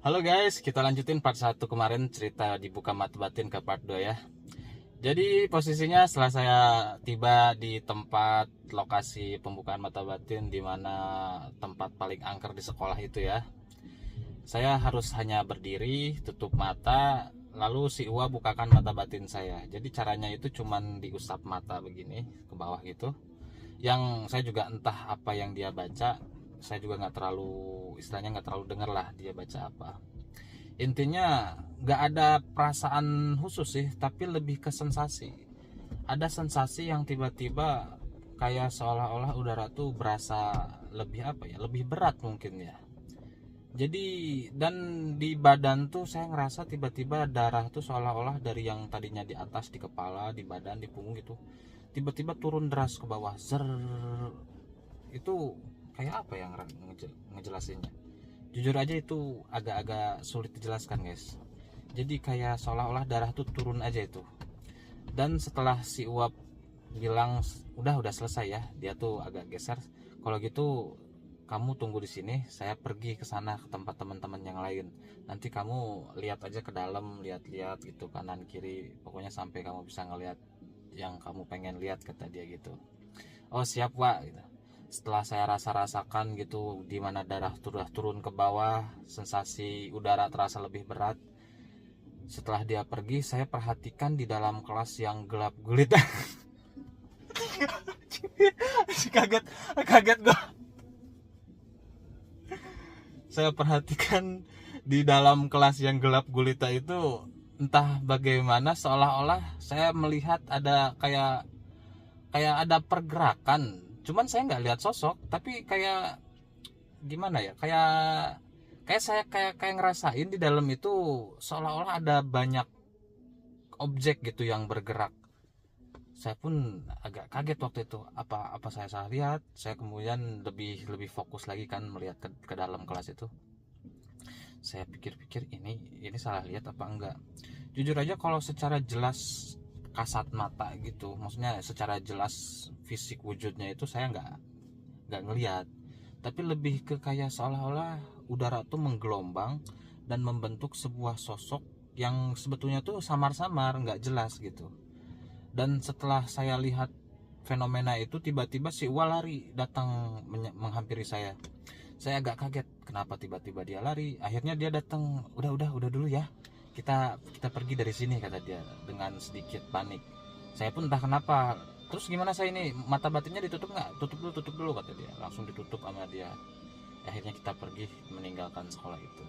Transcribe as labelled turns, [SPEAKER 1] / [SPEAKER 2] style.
[SPEAKER 1] Halo guys, kita lanjutin part 1 kemarin cerita dibuka mata batin ke part 2 ya. Jadi posisinya setelah saya tiba di tempat lokasi pembukaan mata batin di mana tempat paling angker di sekolah itu ya. Saya harus hanya berdiri, tutup mata, lalu si Uwa bukakan mata batin saya. Jadi caranya itu cuman diusap mata begini ke bawah gitu. Yang saya juga entah apa yang dia baca, saya juga nggak terlalu, istilahnya nggak terlalu denger lah dia baca apa. Intinya nggak ada perasaan khusus sih, tapi lebih ke sensasi. Ada sensasi yang tiba-tiba kayak seolah-olah udara tuh berasa lebih apa ya, lebih berat mungkin ya. Jadi dan di badan tuh saya ngerasa tiba-tiba darah tuh seolah-olah dari yang tadinya di atas, di kepala, di badan, di punggung gitu, tiba-tiba turun deras ke bawah. Zer, itu kayak apa yang ngejelasinnya? Jujur aja itu agak-agak sulit dijelaskan guys. Jadi kayak seolah-olah darah tuh turun aja itu. Dan setelah si Uap bilang udah selesai ya, dia tuh agak geser. Kalau gitu kamu tunggu di sini, saya pergi ke sana ke tempat teman-teman yang lain. Nanti kamu lihat aja ke dalam, lihat-lihat gitu kanan kiri, pokoknya sampai kamu bisa ngelihat yang kamu pengen lihat, kata dia gitu. Oh siap Wak gitu. Setelah saya rasa-rasakan gitu di mana darah sudah turun ke bawah, sensasi udara terasa lebih berat. Setelah dia pergi, saya perhatikan di dalam kelas yang gelap gulita. kaget kaget gua. Saya perhatikan di dalam kelas yang gelap gulita itu, entah bagaimana seolah-olah saya melihat ada kayak kayak ada pergerakan. Cuman saya nggak lihat sosok, tapi kayak gimana ya, kayak kayak saya kayak ngerasain di dalam itu seolah-olah ada banyak objek gitu yang bergerak. Saya pun agak kaget waktu itu, apa apa saya salah lihat. Saya kemudian lebih lebih fokus lagi kan melihat ke dalam kelas itu. Saya pikir-pikir ini salah lihat apa enggak. Jujur aja kalau secara jelas kasat mata gitu, maksudnya secara jelas fisik wujudnya itu saya nggak ngelihat, tapi lebih ke kayak seolah-olah udara tuh menggelombang dan membentuk sebuah sosok yang sebetulnya tuh samar-samar nggak jelas gitu. Dan setelah saya lihat fenomena itu, tiba-tiba si Uwa lari datang menghampiri saya agak kaget kenapa tiba-tiba dia lari. Akhirnya dia datang, udah dulu ya, kita kita pergi dari sini, kata dia dengan sedikit panik. Saya pun entah kenapa, terus gimana saya ini, mata batinnya ditutup nggak? Tutup dulu kata dia, langsung ditutup sama dia. Akhirnya kita pergi meninggalkan sekolah itu.